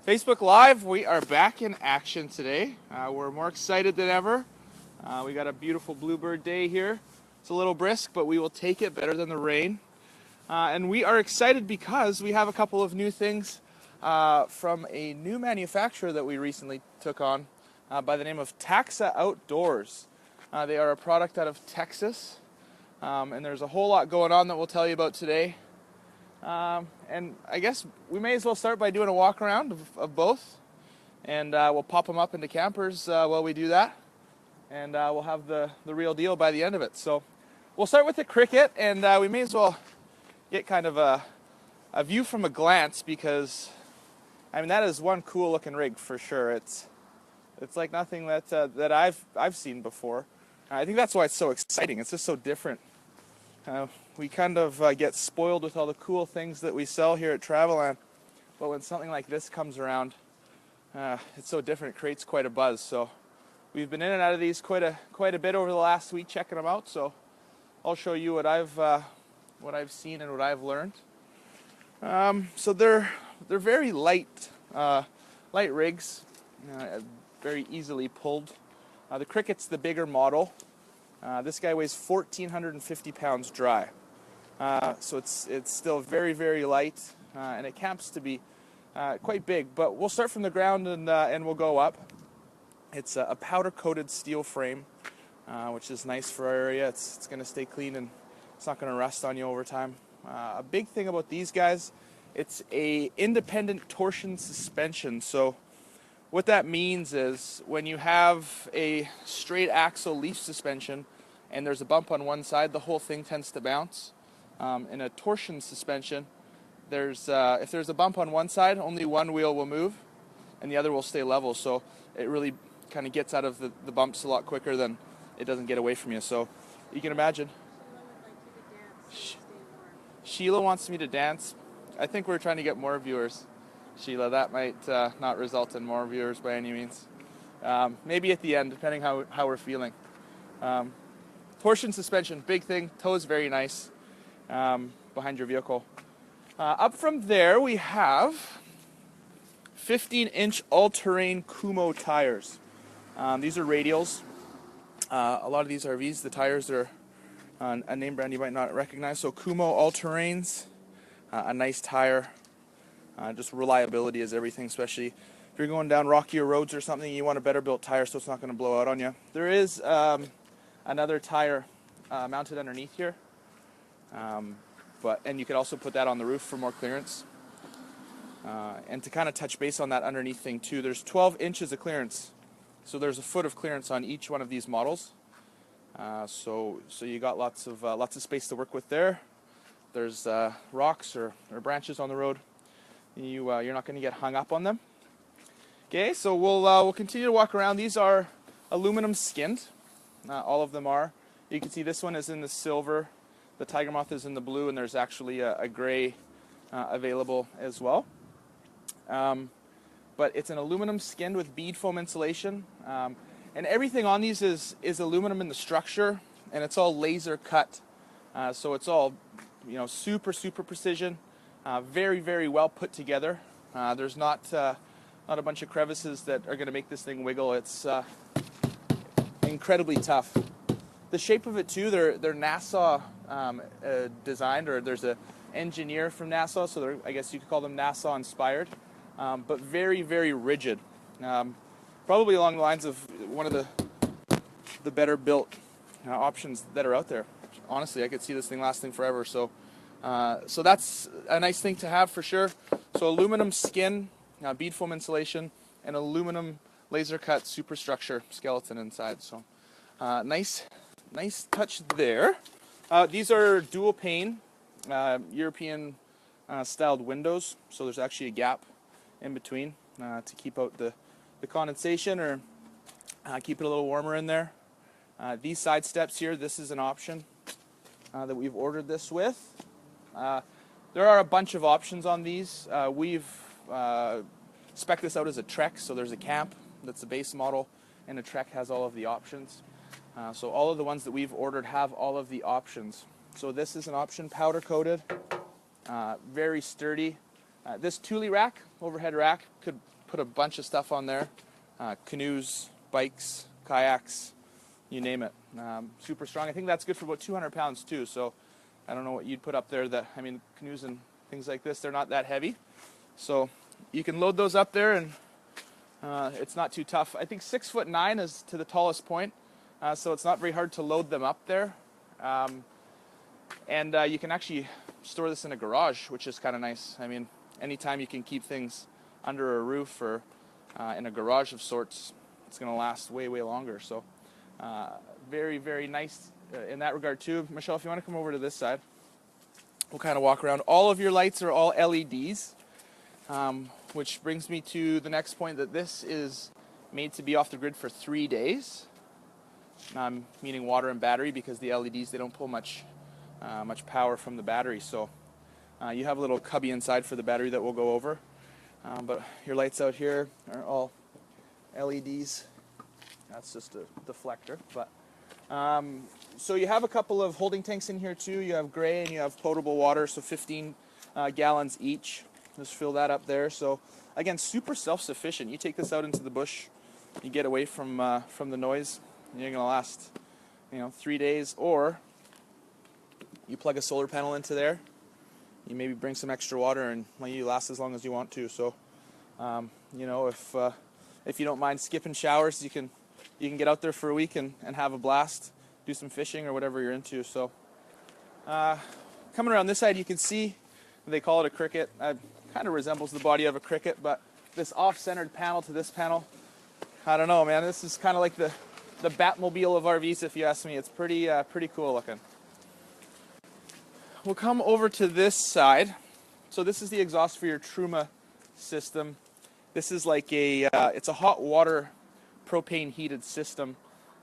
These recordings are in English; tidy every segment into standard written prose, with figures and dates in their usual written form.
Facebook Live, we are back in action today. We're more excited than ever. We got a beautiful bluebird day here. It's a little brisk, but we will take it better than the rain. And we are excited because we have a couple of new things from a new manufacturer that we recently took on by the name of Taxa Outdoors. They are a product out of Texas, and there's a whole lot going on that we'll tell you about today. And I guess we may as well start by doing a walk around of both, and we'll pop them up into campers while we do that, and we'll have the real deal by the end of it. So we'll start with the Cricket, and we may as well get kind of a view from a glance, because I mean that is one cool looking rig for sure. It's like nothing that I've seen before. I think that's why it's so exciting. It's just so different. We kind of get spoiled with all the cool things that we sell here at Traveland, but when something like this comes around, it's so different. It creates quite a buzz. So we've been in and out of these quite a bit over the last week, checking them out. So I'll show you what I've seen and what I've learned. So they're very light rigs, very easily pulled. The Cricket's the bigger model. This guy weighs 1,450 pounds dry. So it's still very, very light, and it camps to be quite big. But we'll start from the ground and we'll go up. It's a powder-coated steel frame, which is nice for our area. It's going to stay clean and it's not going to rust on you over time. A big thing about these guys, it's a independent torsion suspension. So what that means is when you have a straight axle leaf suspension and there's a bump on one side, the whole thing tends to bounce. In a torsion suspension, if there's a bump on one side, only one wheel will move and the other will stay level. So it really kind of gets out of the bumps a lot quicker than it doesn't get away from you. So you can imagine. Sheila wants me to dance. I think we're trying to get more viewers, Sheila. That might not result in more viewers by any means. Maybe at the end, depending how we're feeling. Torsion suspension, big thing. Tows very nice behind your vehicle. Up from there, we have 15-inch all-terrain Kumho tires. These are radials. A lot of these RVs, the tires are a name brand you might not recognize. So Kumho all-terrains, a nice tire. Just reliability is everything, especially if you're going down rockier roads or something. You want a better built tire so it's not going to blow out on you. There is another tire mounted underneath here, and you could also put that on the roof for more clearance. And to kind of touch base on that underneath thing too, there's 12 inches of clearance, so there's a foot of clearance on each one of these models. So you got lots of space to work with there. There's rocks or branches on the road. You're not going to get hung up on them. Okay, so we'll continue to walk around. These are aluminum skinned. All of them are. You can see this one is in the silver. The TigerMoth is in the blue, and there's actually a gray available as well. But it's an aluminum skinned with bead foam insulation. And everything on these is aluminum in the structure, and it's all laser cut. So it's all super precision. Very, very well put together. There's not a bunch of crevices that are going to make this thing wiggle. It's incredibly tough. The shape of it too, they're NASA designed, or there's an engineer from NASA, so I guess you could call them NASA inspired, but very, very rigid. Probably along the lines of one of the better built options that are out there. Honestly, I could see this thing lasting forever. So that's a nice thing to have for sure. So aluminum skin, bead foam insulation, and aluminum laser cut superstructure skeleton inside. So nice touch there. These are dual pane European styled windows. So there's actually a gap in between to keep out the condensation, or keep it a little warmer in there. These side steps here, this is an option that we've ordered this with. There are a bunch of options on these. We've spec'd this out as a Trek, so there's a camp that's the base model, and a Trek has all of the options. So all of the ones that we've ordered have all of the options. So this is an option, powder coated, very sturdy. This Thule rack, overhead rack, could put a bunch of stuff on there. Canoes, bikes, kayaks, you name it. Super strong. I think that's good for about 200 pounds too, so I don't know what you'd put up there. I mean, canoes and things like this, they're not that heavy. So you can load those up there, and it's not too tough. I think 6'9" is to the tallest point, so it's not very hard to load them up there. And you can actually store this in a garage, which is kind of nice. I mean, anytime you can keep things under a roof or in a garage of sorts, it's going to last way, way longer. So very, very nice in that regard too. Michelle, if you want to come over to this side, we'll kind of walk around. All of your lights are all LEDs, which brings me to the next point, that this is made to be off the grid for 3 days, meaning water and battery, because the LEDs, they don't pull much power from the battery. So you have a little cubby inside for the battery that we'll go over. But your lights out here are all LEDs. That's just a deflector. But so you have a couple of holding tanks in here too. You have gray and you have potable water, so 15 gallons each. Just fill that up there. So again, super self-sufficient. You take this out into the bush, you get away from the noise, and you're gonna last, 3 days. Or you plug a solar panel into there. You maybe bring some extra water, and you last as long as you want to. So, if you don't mind skipping showers, you can get out there for a week and have a blast, do some fishing or whatever you're into. So, coming around this side, you can see they call it a cricket. It kind of resembles the body of a cricket, but this off-centered panel to this panel, I don't know, man. This is kind of like the Batmobile of RVs, if you ask me. It's pretty cool looking. We'll come over to this side. So this is the exhaust for your Truma system. This is like it's a hot water propane heated system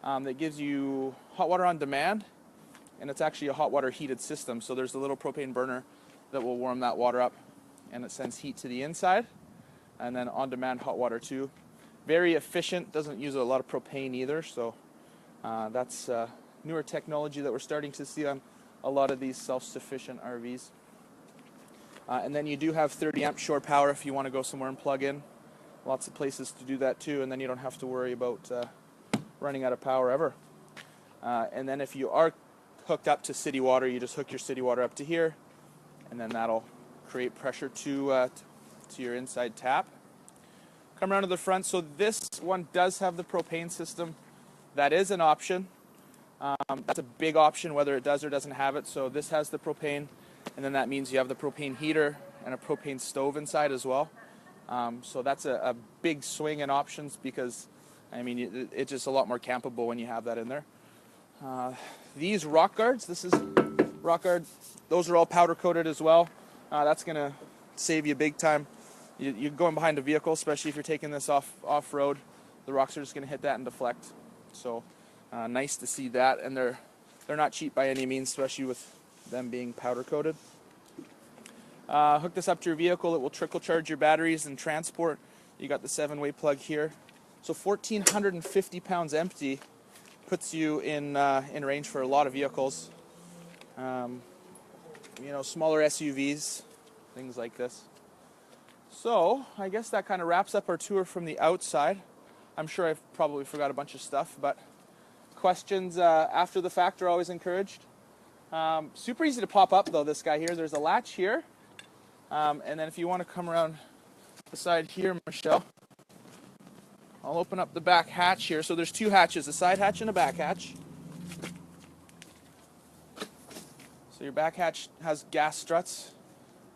that gives you hot water on demand, and it's actually a hot water heated system. So there's a little propane burner that will warm that water up, and it sends heat to the inside, and then on demand hot water too. Very efficient, doesn't use a lot of propane either. So that's newer technology that we're starting to see on a lot of these self-sufficient RVs. And then you do have 30 amp shore power if you want to go somewhere and plug in. Lots of places to do that too, and then you don't have to worry about running out of power ever. And then if you are hooked up to city water, you just hook your city water up to here, and then that'll create pressure to your inside tap. Come around to the front. So this one does have the propane system. That is an option. That's a big option, whether it does or doesn't have it. So this has the propane, and then that means you have the propane heater and a propane stove inside as well. So that's a big swing in options, because it's just a lot more campable when you have that in there. These rock guards, this is rock guard. Those are all powder coated as well. That's gonna save you big time. You're going behind a vehicle, especially if you're taking this off road. The rocks are just gonna hit that and deflect. So nice to see that, and they're not cheap by any means, especially with them being powder coated. Hook this up to your vehicle. It will trickle charge your batteries and transport. You got the 7-way plug here. So 1,450 pounds empty puts you in range for a lot of vehicles. Smaller SUVs, things like this. So I guess that kind of wraps up our tour from the outside. I'm sure I've probably forgot a bunch of stuff, but questions after the fact are always encouraged. Super easy to pop up though, this guy here. There's a latch here. And then if you want to come around the side here, Michelle, I'll open up the back hatch here. So there's 2 hatches, a side hatch and a back hatch. So your back hatch has gas struts,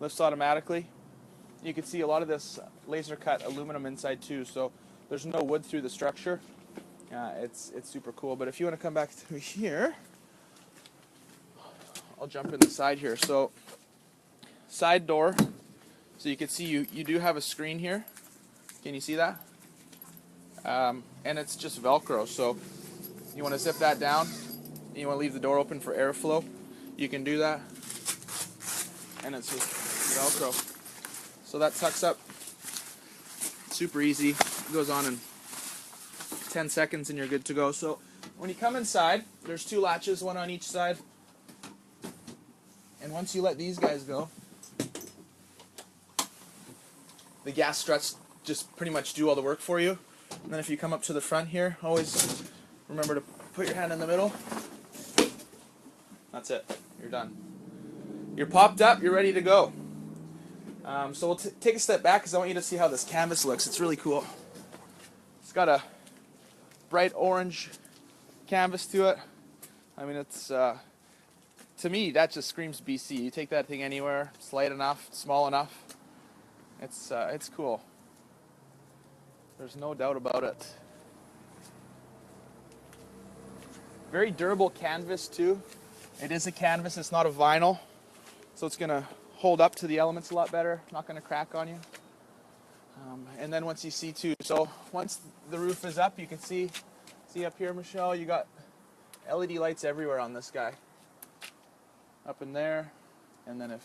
lifts automatically. You can see a lot of this laser cut aluminum inside too, so there's no wood through the structure. It's super cool. But if you want to come back through here, I'll jump in the side here. So side door, so you can see you do have a screen here. Can you see that? And it's just Velcro, so you want to zip that down, and you want to leave the door open for airflow, you can do that, and it's just Velcro. So that tucks up super easy. It goes on in 10 seconds and you're good to go. So when you come inside, there's 2 latches, one on each side, and once you let these guys go, the gas struts just pretty much do all the work for you. And then if you come up to the front here, always remember to put your hand in the middle. That's it. You're done. You're popped up. You're ready to go. So we'll take a step back because I want you to see how this canvas looks. It's really cool. It's got a bright orange canvas to it. I mean, it's to me that just screams BC. You take that thing anywhere. It's light enough, small enough. It's cool. There's no doubt about it. Very durable canvas too. It is a canvas. It's not a vinyl, so it's gonna hold up to the elements a lot better. Not gonna crack on you. And then once you see too, so once the roof is up, you can see up here, Michelle, you got LED lights everywhere on this guy. Up in there, and then if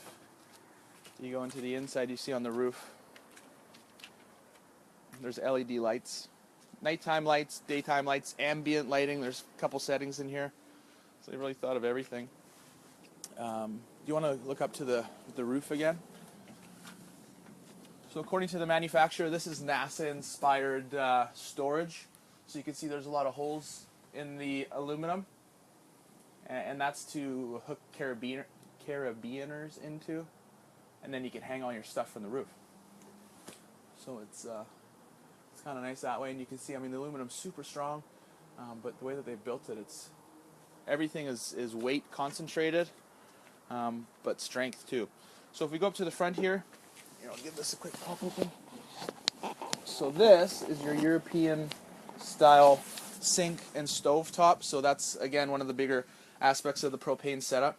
you go into the inside, you see on the roof, there's LED lights. Nighttime lights, daytime lights, ambient lighting. There's a couple settings in here. So they really thought of everything. Do you want to look up to the roof again? So according to the manufacturer, this is NASA-inspired storage. So you can see there's a lot of holes in the aluminum. And that's to hook carabiners into. And then you can hang all your stuff from the roof. So it's kind of nice that way. And you can see, I mean, the aluminum's super strong. But the way that they built it, everything is weight concentrated, but strength too. So if we go up to the front here, I'll give this a quick pop open. So this is your European style sink and stove top. So that's again one of the bigger aspects of the propane setup.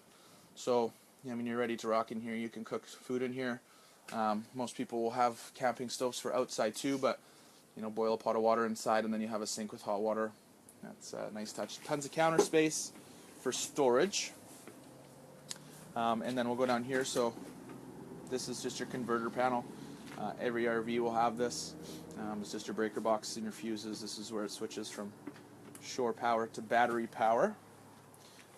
So I mean, you're ready to rock in here. You can cook food in here. Most people will have camping stoves for outside too, but boil a pot of water inside, and then you have a sink with hot water. That's a nice touch. Tons of counter space for storage. And then we'll go down here. So this is just your converter panel. Every RV will have this. It's just your breaker box and your fuses. This is where it switches from shore power to battery power.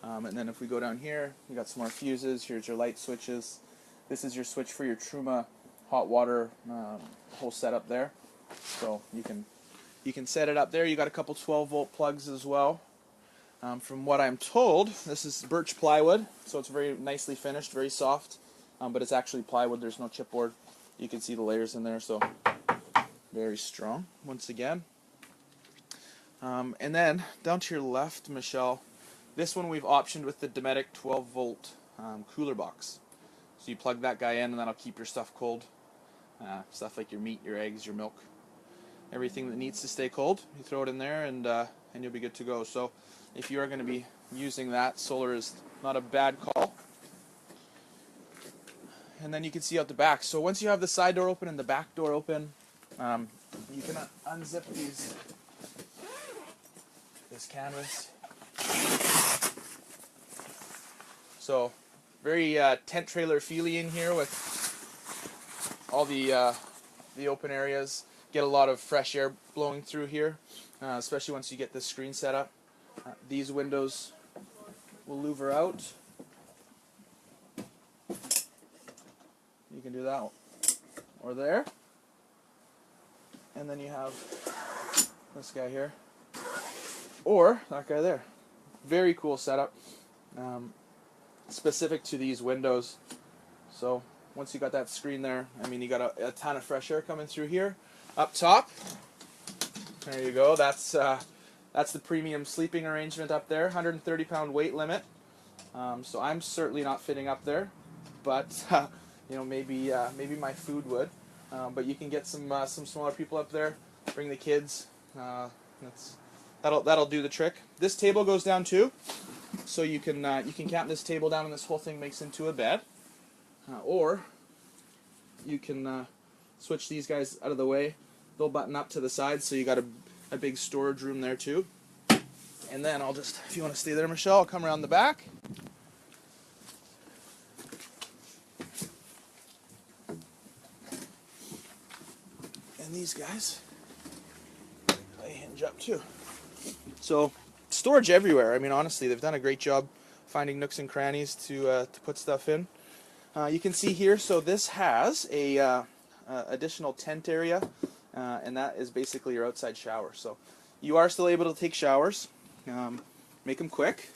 And then if we go down here, we got some more fuses. Here's your light switches. This is your switch for your Truma hot water whole setup there. So you can set it up there. You got a couple 12-volt plugs as well. From what I'm told, this is birch plywood, so it's very nicely finished, very soft, but it's actually plywood. There's no chipboard. You can see the layers in there, so very strong once again. And then down to your left, Michelle, this one we've optioned with the Dometic 12-volt cooler box. So you plug that guy in, and that'll keep your stuff cold. Stuff like your meat, your eggs, your milk. Everything that needs to stay cold, you throw it in there, and you'll be good to go. So if you are going to be using that, solar is not a bad call. And then you can see out the back. So once you have the side door open and the back door open, you can unzip this canvas. So very tent trailer feely in here with all the open areas. Get a lot of fresh air blowing through here, especially once you get this screen set up. These windows will louver out. You can do that or there. And then you have this guy here, or that guy there. Very cool setup, specific to these windows. So once you got that screen there, I mean, you got a ton of fresh air coming through here. Up top, there you go. That's the premium sleeping arrangement up there. 130-pound weight limit. So I'm certainly not fitting up there, but maybe my food would. But you can get some smaller people up there. Bring the kids. That'll do the trick. This table goes down too, so you can camp this table down, and this whole thing makes into a bed. Or you can switch these guys out of the way. They'll button up to the side, so you got a big storage room there too. And then I'll just, if you want to stay there, Michelle, I'll come around the back. And these guys, they hinge up too. So storage everywhere. I mean, honestly, they've done a great job finding nooks and crannies to put stuff in. You can see here, so this has a additional tent area, and that is basically your outside shower. So you are still able to take showers, make them quick,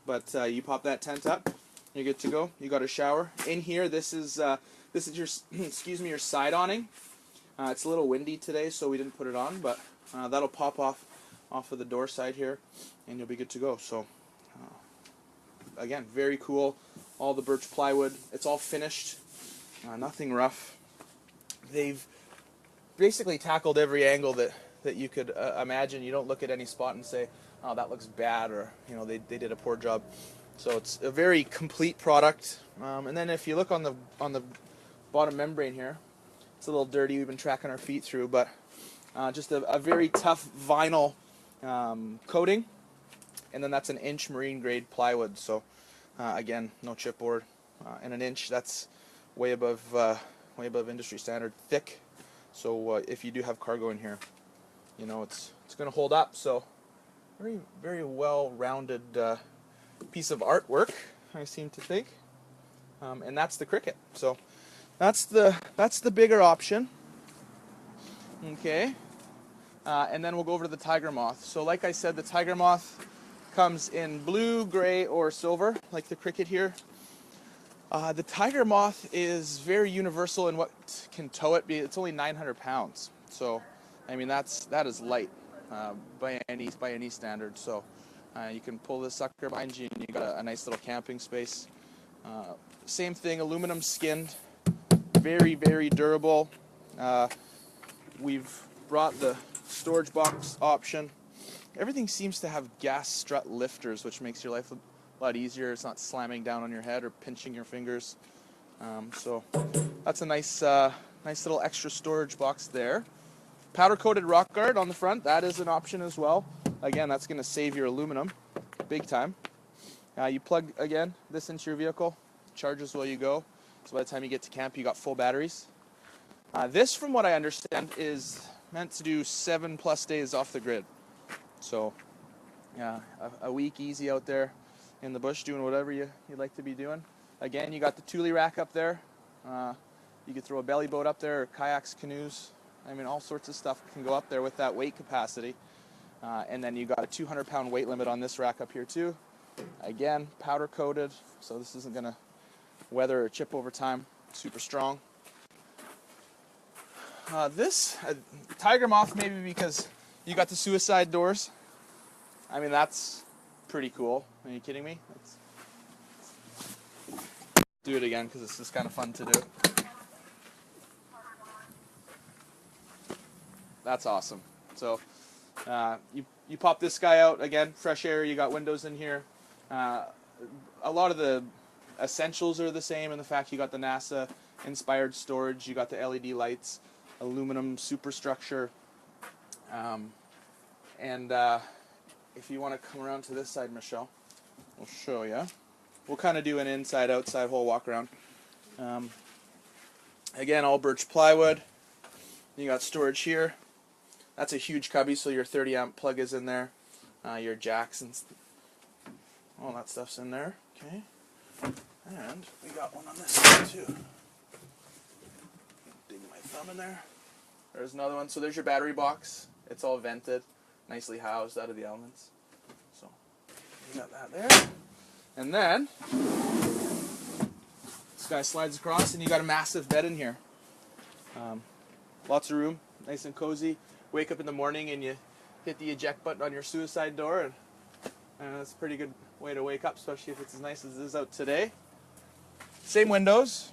but you pop that tent up, you're good to go. You got a shower in here. This is your excuse me, your side awning. It's a little windy today, so we didn't put it on, but that'll pop off of the door side here, and you'll be good to go. So again, very cool. All the birch plywood. It's all finished. Nothing rough. They've basically tackled every angle that you could imagine. You don't look at any spot and say, "Oh, that looks bad," or they did a poor job. So it's a very complete product. And then if you look on the bottom membrane here, it's a little dirty. We've been tracking our feet through, but just a very tough vinyl coating. And then that's an inch marine grade plywood. So again, no chipboard, and an inch. That's way above industry standard thick. So if you do have cargo in here, it's going to hold up. So very, very well-rounded piece of artwork, I seem to think. And that's the Cricket. So that's the bigger option. Okay. And then we'll go over to the TigerMoth. So like I said, the TigerMoth comes in blue, gray, or silver, like the Cricket here. The TigerMoth is very universal in what can tow it. It's only 900 pounds. So, I mean, that is light by any standard. So, you can pull this sucker behind you, and you got a nice little camping space. Same thing, aluminum skinned, very, very durable. We've brought the storage box option. Everything seems to have gas strut lifters, which makes your life a lot easier. It's not slamming down on your head or pinching your fingers. So that's a nice little extra storage box there. Powder coated rock guard on the front. That is an option as well. Again, that's going to save your aluminum big time. You plug again this into your vehicle, charges while you go. So by the time you get to camp, you got full batteries. This, from what I understand, is meant to do 7+ days off the grid. So, yeah, a week easy out there in the bush doing whatever you'd like to be doing. Again, you got the Thule rack up there. You could throw a belly boat up there, or kayaks, canoes. I mean, all sorts of stuff can go up there with that weight capacity. And then you got a 200-pound weight limit on this rack up here too. Again, powder coated, so this isn't going to weather or chip over time. Super strong. This TigerMoth, maybe because you got the suicide doors. I mean, that's pretty cool. Are you kidding me? Do it again because this is kind of fun to do. That's awesome. So you pop this guy out, again, fresh air. You got windows in here. A lot of the essentials are the same in the fact you got the NASA inspired storage. You got the LED lights, aluminum superstructure. And if you want to come around to this side, Michelle, we'll show you. We'll kind of do an inside-outside whole walk around. Again, all birch plywood. You got storage here. That's a huge cubby, so your 30-amp plug is in there. Your jacks and all that stuff's in there. Okay. And we got one on this side too. Dig my thumb in there. There's another one. So there's your battery box. It's all vented, nicely housed out of the elements. So you got that there. And then this guy slides across, and you got a massive bed in here. Lots of room, nice and cozy. Wake up in the morning and you hit the eject button on your suicide door, and that's a pretty good way to wake up, especially if it's as nice as it is out today. Same windows,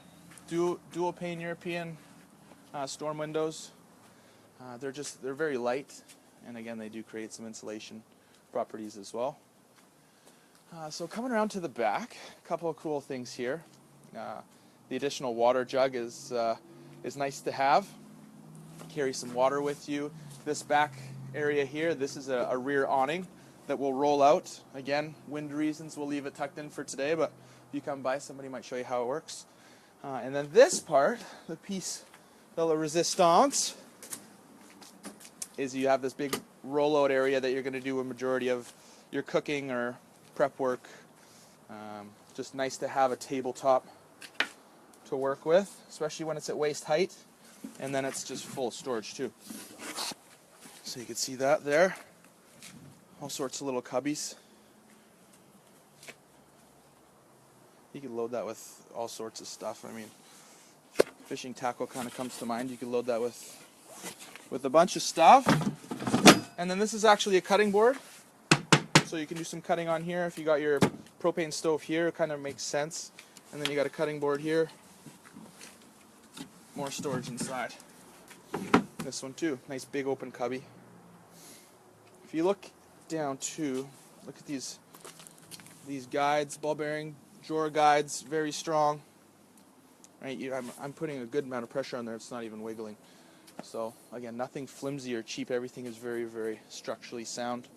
dual pane European storm windows. They're very light, and again, they do create some insulation properties as well. So coming around to the back, a couple of cool things here. The additional water jug is nice to have. Carry some water with you. This back area here, this is a rear awning that will roll out. Again, wind reasons, we'll leave it tucked in for today, but if you come by, somebody might show you how it works. And then this part, the piece de la resistance, is you have this big rollout area that you're going to do a majority of your cooking or prep work. Just nice to have a tabletop to work with, especially when it's at waist height. and then it's just full of storage too. So you can see that there. All sorts of little cubbies. You can load that with all sorts of stuff. I mean, fishing tackle kind of comes to mind. You can load that with a bunch of stuff. And then this is actually a cutting board. So you can do some cutting on here. If you got your propane stove here, it kind of makes sense. And then you got a cutting board here. More storage inside. This one too, nice big open cubby. If you look down too, look at these guides, ball bearing drawer guides, very strong. Right, I'm putting a good amount of pressure on there. It's not even wiggling. So again, nothing flimsy or cheap. Everything is very, very structurally sound.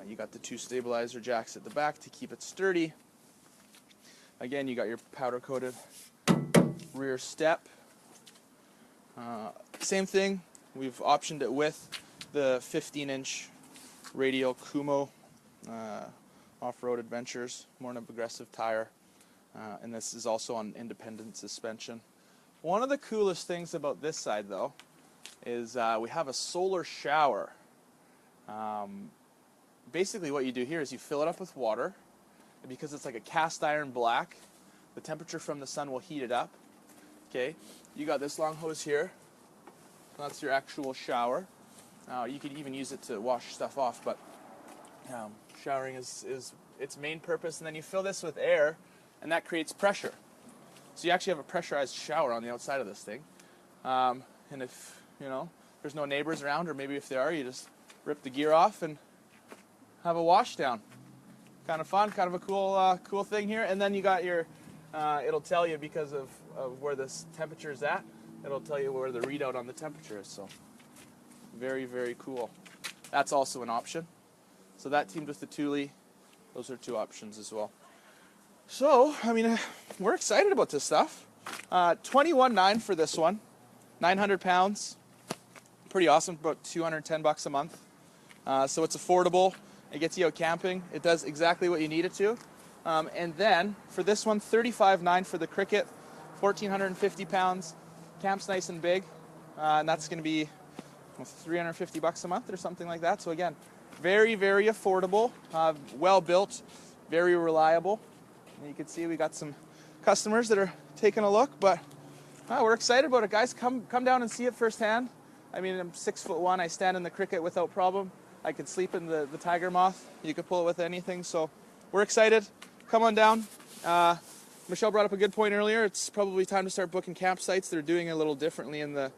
You got the 2 stabilizer jacks at the back to keep it sturdy. Again, you got your powder coated rear step. Same thing. We've optioned it with the 15-inch radial Kumo off-road adventures, more an aggressive tire, and this is also on independent suspension. One of the coolest things about this side though is we have a solar shower. Basically what you do here is you fill it up with water, and because it's like a cast iron black, the temperature from the sun will heat it up. Okay, you got this long hose here, that's your actual shower. You could even use it to wash stuff off, but showering is its main purpose. And then you fill this with air, and that creates pressure. So you actually have a pressurized shower on the outside of this thing. And if there's no neighbors around, or maybe if there are, you just rip the gear off and have a wash down. Kind of fun, kind of a cool thing here. And then you got your, it'll tell you because of where this temperature is at. It'll tell you where the readout on the temperature is. So very, very cool. That's also an option. So that teamed with the Thule. Those are 2 options as well. So, I mean, we're excited about this stuff. $21,900 for this one. 900 pounds. Pretty awesome. About $210 a month. So it's affordable. It gets you out camping. It does exactly what you need it to. And then for this one, $35,900 for the Cricket. 1,450 pounds. Camp's nice and big. And that's going to be $350 a month or something like that. So again, very, very affordable, well built, very reliable. And you can see we got some customers that are taking a look, but we're excited about it, guys. Come down and see it firsthand. I mean, I'm 6'1". I stand in the Cricket without problem. I could sleep in the TigerMoth. You could pull it with anything. So we're excited. Come on down. Michelle brought up a good point earlier. It's probably time to start booking campsites. They're doing it a little differently in the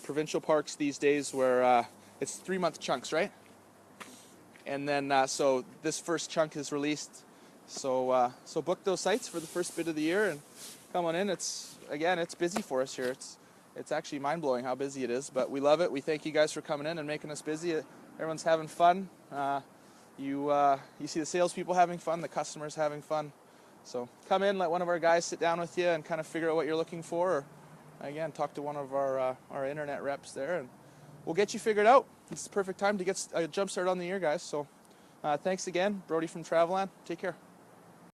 provincial parks these days, where it's 3-month chunks, right? And then so this first chunk is released. So book those sites for the first bit of the year and come on in. It's busy for us here. It's actually mind-blowing how busy it is, but we love it. We thank you guys for coming in and making us busy. Everyone's having fun. You see the salespeople having fun, the customers having fun. So come in, let one of our guys sit down with you and kind of figure out what you're looking for. Or, again, talk to one of our internet reps there, and we'll get you figured out. It's the perfect time to get a jump start on the year, guys. So thanks again. Brodie from Traveland. Take care.